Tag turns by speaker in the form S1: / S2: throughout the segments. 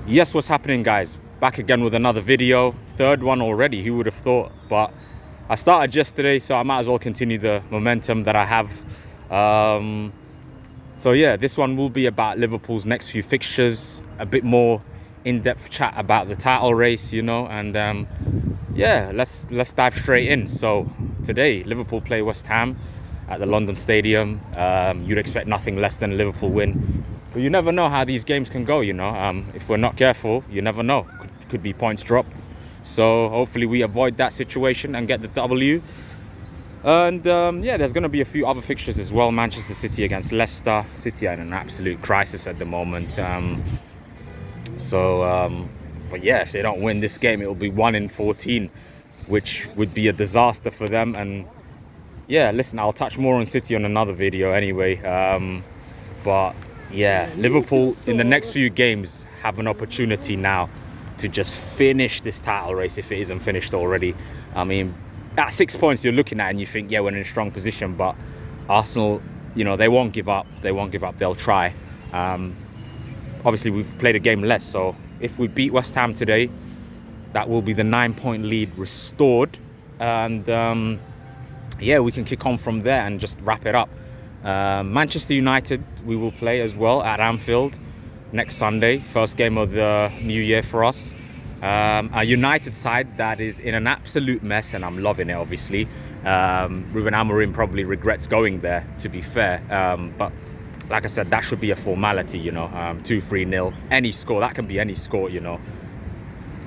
S1: Yes, what's happening, guys? Back again with another video. Third one already, who would have thought? But I started yesterday, so I might as well continue the momentum that I have. So yeah, this one will be about Liverpool's next few fixtures, a bit more in-depth chat about the title race, and yeah, let's dive straight in. So today, Liverpool play West Ham at the London Stadium. You'd expect nothing less than a Liverpool win, but you never know how these games can go. If we're not careful, you never know. Could be points dropped. So hopefully we avoid that situation and get the W. And yeah, there's going to be a few other fixtures as well. Manchester City against Leicester. City are in an absolute crisis at the moment. But yeah, if they don't win this game, it will be 1 in 14, which would be a disaster for them. And yeah, listen, I'll touch more on City on another video anyway. But yeah, Liverpool in the next few games have an opportunity now to just finish this title race if it isn't finished already. I mean, at 6 points you're looking at and you think, yeah, we're in a strong position, but Arsenal, they won't give up. They'll try. Obviously we've played a game less, so if we beat West Ham today, that will be the 9-point lead restored, and yeah, we can kick on from there and just wrap it up. Manchester United we will play as well at Anfield next Sunday, first game of the new year for us. A United side that is in an absolute mess, and I'm loving it, obviously. Ruben Amorim probably regrets going there, to be fair. But like I said, that should be a formality, 2-3-0. Any score, that can be any score,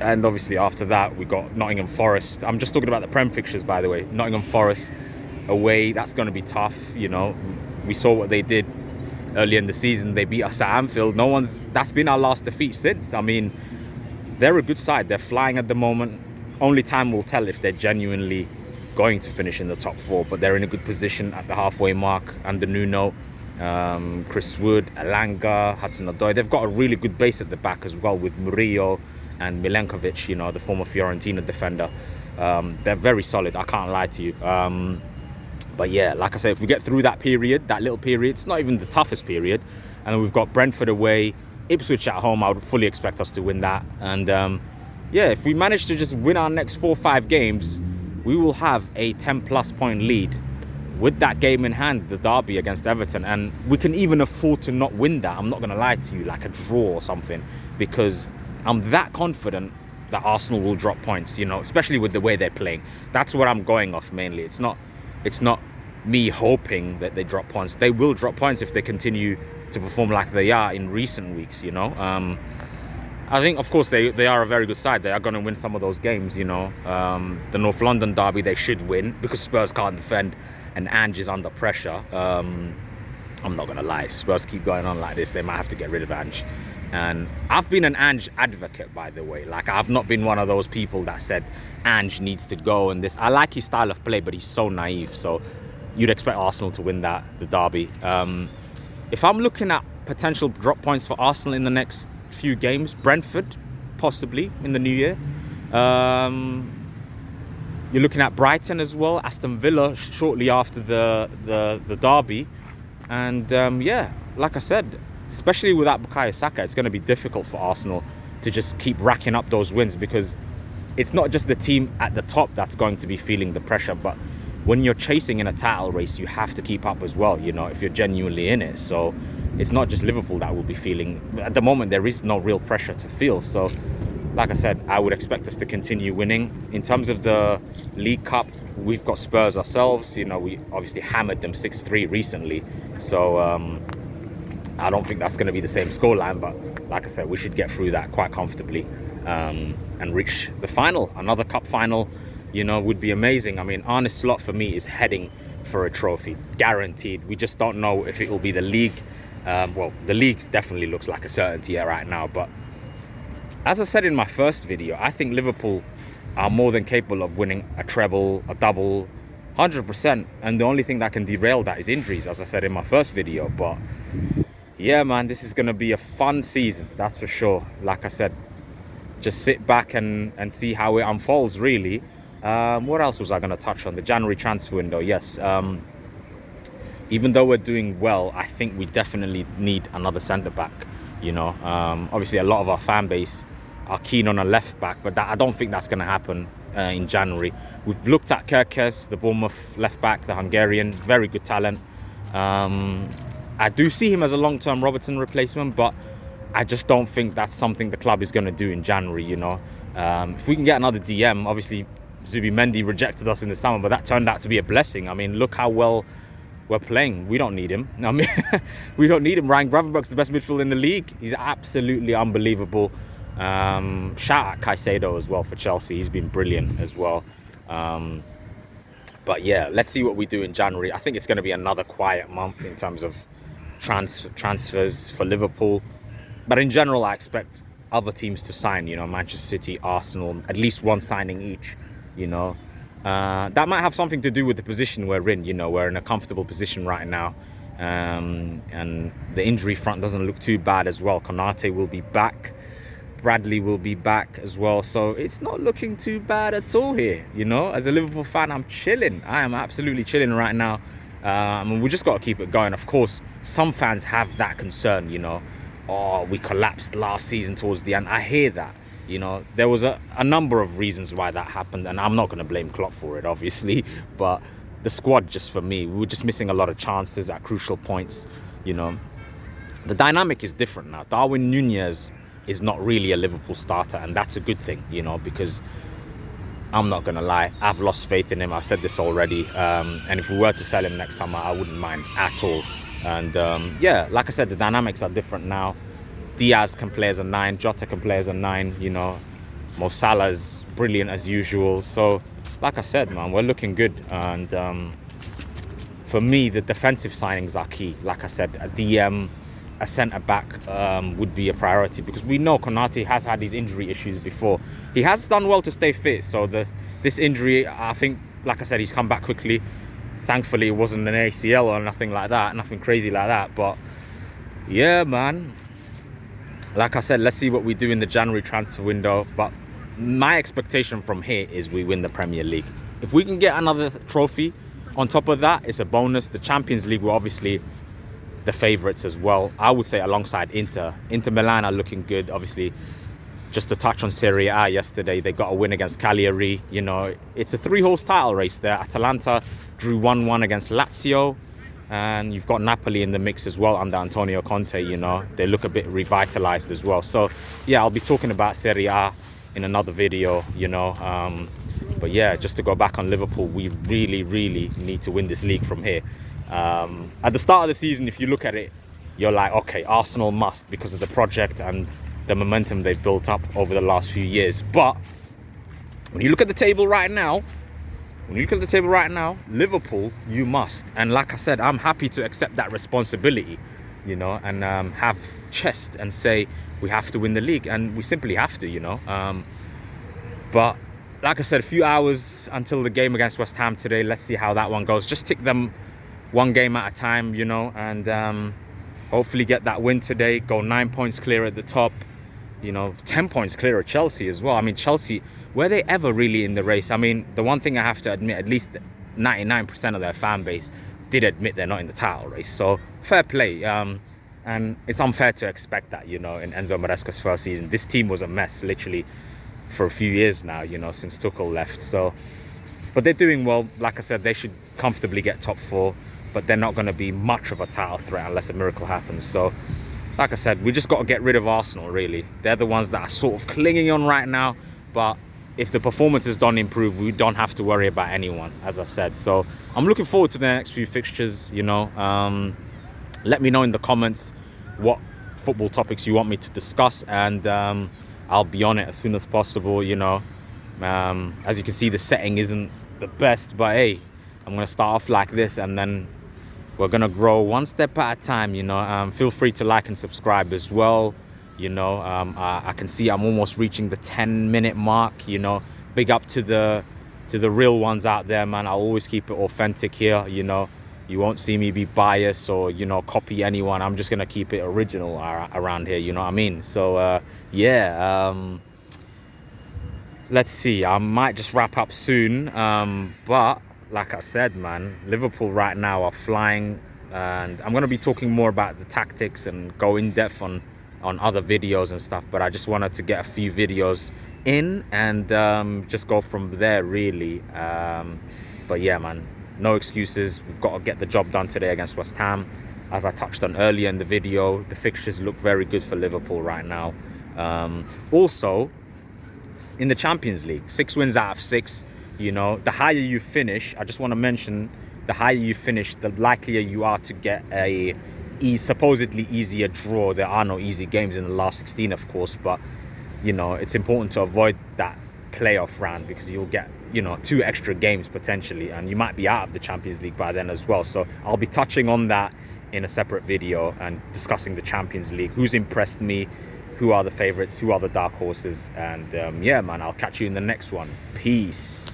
S1: And obviously after that, we got Nottingham Forest. I'm just talking about the Prem fixtures, by the way. Nottingham Forest away, that's going to be tough, We saw what they did early in the season. They beat us at Anfield. That's been our last defeat since. I mean, they're a good side. They're flying at the moment. Only time will tell if they're genuinely going to finish in the top 4, but they're in a good position at the halfway mark under Nuno, Chris Wood, Alanga, Hudson-Odoi. They've got a really good base at the back as well with Murillo and Milenkovic, the former Fiorentina defender. They're very solid, I can't lie to you. But yeah, like I said, if we get through that period, that little period, it's not even the toughest period. And then we've got Brentford away, Ipswich at home. I would fully expect us to win that. And yeah, if we manage to just win our next 4-5 games, we will have a 10+ point lead with that game in hand, the derby against Everton. And we can even afford to not win that. I'm not going to lie to you, like a draw or something, because I'm that confident that Arsenal will drop points, especially with the way they're playing. That's what I'm going off mainly. It's not me hoping that they drop points. They will drop points if they continue to perform like they are in recent weeks, I think, of course, they are a very good side. They are going to win some of those games, The North London derby, they should win because Spurs can't defend and Ange is under pressure. I'm not going to lie. Spurs keep going on like this, they might have to get rid of Ange. And I've been an Ange advocate, by the way. Like, I've not been one of those people that said Ange needs to go and this. I like his style of play, but he's so naive. So you'd expect Arsenal to win the derby. If I'm looking at potential drop points for Arsenal in the next few games, Brentford, possibly in the new year. You're looking at Brighton as well, Aston Villa shortly after the derby. And yeah, like I said, especially without Bukayo Saka, it's going to be difficult for Arsenal to just keep racking up those wins, because it's not just the team at the top that's going to be feeling the pressure, but when you're chasing in a title race, you have to keep up as well, if you're genuinely in it. So it's not just Liverpool that will be feeling. At the moment, there is no real pressure to feel. So like I said, I would expect us to continue winning. In terms of the League Cup, we've got Spurs ourselves. We obviously hammered them 6-3 recently. So I don't think that's going to be the same scoreline. But like I said, we should get through that quite comfortably and reach the final. Another cup final, would be amazing. I mean, Arne Slot for me is heading for a trophy, guaranteed. We just don't know if it will be the league. Well, the league definitely looks like a certainty right now, but as I said in my first video, I think Liverpool are more than capable of winning a treble, a double, 100%. And the only thing that can derail that is injuries, as I said in my first video. But yeah, man, this is going to be a fun season, that's for sure. Like I said, just sit back and see how it unfolds, really. What else was I going to touch on? The January transfer window, yes. Even though we're doing well, I think we definitely need another centre-back. You know, obviously a lot of our fan base are keen on a left back, but I don't think that's going to happen in January. We've looked at Kerkez, the Bournemouth left back, the Hungarian, very good talent. I do see him as a long-term Robertson replacement, but I just don't think that's something the club is going to do in January, you know. If we can get another DM, obviously Zubimendi rejected us in the summer, but that turned out to be a blessing. I mean, look how well we're playing. We don't need him. I mean, we don't need him. Ryan Gravenberch's the best midfielder in the league. He's absolutely unbelievable. Shout out Caicedo as well for Chelsea. He's been brilliant as well. But yeah, let's see what we do in January. I think it's going to be another quiet month in terms of transfers for Liverpool. But in general, I expect other teams to sign, you know, Manchester City, Arsenal, at least one signing each, you know. That might have something to do with the position we're in, you know. We're in a comfortable position right now. And the injury front doesn't look too bad as well. Konate will be back. Bradley will be back as well. So it's not looking too bad at all here, you know. As a Liverpool fan, I'm chilling. I am absolutely chilling right now. I mean, we just got to keep it going. Of course, some fans have that concern, you know. Oh, we collapsed last season towards the end. I hear that. You know, there was a number of reasons why that happened, and I'm not going to blame Klopp for it, obviously, but the squad, just for me, we were just missing a lot of chances at crucial points, you know. The dynamic is different now. Darwin Nunez is not really a Liverpool starter, and that's a good thing, you know, because I'm not going to lie, I've lost faith in him. I've said this already, and if we were to sell him next summer, I wouldn't mind at all. And yeah, like I said, the dynamics are different now. Diaz can play as a 9, Jota can play as a 9, you know. Mo Salah's brilliant as usual. So, like I said, man, we're looking good. And for me, the defensive signings are key. Like I said, a DM, a centre-back would be a priority, because we know Konate has had these injury issues before. He has done well to stay fit. So this injury, I think, like I said, he's come back quickly. Thankfully, it wasn't an ACL or nothing like that, nothing crazy like that. But yeah, man, like I said, let's see what we do in the January transfer window. But my expectation from here is we win the Premier League. If we can get another trophy on top of that, it's a bonus. The Champions League, we're obviously the favourites as well. I would say alongside Inter. Inter Milan are looking good. Obviously, just to touch on Serie A yesterday, they got a win against Cagliari. You know, it's a 3-horse title race there. Atalanta drew 1-1 against Lazio. And you've got Napoli in the mix as well under Antonio Conte, you know. They look a bit revitalised as well. So, yeah, I'll be talking about Serie A in another video, you know. But, yeah, just to go back on Liverpool, we really, really need to win this league from here. At the start of the season, if you look at it, you're like, okay, Arsenal must, because of the project and the momentum they've built up over the last few years. But when you look at the table right now, Liverpool, you must. And like I said, I'm happy to accept that responsibility, you know, and have chest and say we have to win the league, and we simply have to, you know. But like I said, a few hours until the game against West Ham today. Let's see how that one goes. Just tick them one game at a time, you know, and hopefully get that win today. Go 9 points clear at the top, you know, 10 points clear of Chelsea as well. I mean, Chelsea, were they ever really in the race? I mean, the one thing I have to admit, at least 99% of their fan base did admit they're not in the title race. So fair play. And it's unfair to expect that, you know, in Enzo Maresca's first season. This team was a mess, literally, for a few years now, you know, since Tuchel left. So, but they're doing well. Like I said, they should comfortably get top 4, but they're not going to be much of a title threat unless a miracle happens. So, like I said, we just got to get rid of Arsenal, really. They're the ones that are sort of clinging on right now, but if the performances don't improve, we don't have to worry about anyone, as I said. So I'm looking forward to the next few fixtures, you know. Let me know in the comments what football topics you want me to discuss, and I'll be on it as soon as possible, you know. As you can see, the setting isn't the best, but hey, I'm going to start off like this, and then we're going to grow one step at a time, you know. Feel free to like and subscribe as well. You know, I can see I'm almost reaching the 10-minute mark, you know. Big up to the real ones out there, man. I'll always keep it authentic here, you know. You won't see me be biased or, you know, copy anyone. I'm just going to keep it original around here, you know what I mean? So, yeah, let's see. I might just wrap up soon. But, like I said, man, Liverpool right now are flying. And I'm going to be talking more about the tactics and go in depth on on other videos and stuff, but I just wanted to get a few videos in and just go from there, really. But yeah, man, no excuses. We've got to get the job done today against West Ham. As I touched on earlier in the video, the fixtures look very good for Liverpool right now. Also, in the Champions League, 6 wins out of 6. You know, the higher you finish, I just want to mention, the higher you finish, the likelier you are to get a supposedly easier draw. There are no easy games in the last 16, of course, but you know, it's important to avoid that playoff round, because you'll get, you know, 2 extra games potentially, and you might be out of the Champions League by then as well. So I'll be touching on that in a separate video and discussing the Champions League, who's impressed me, who are the favorites, who are the dark horses. And yeah, man, I'll catch you in the next one. Peace.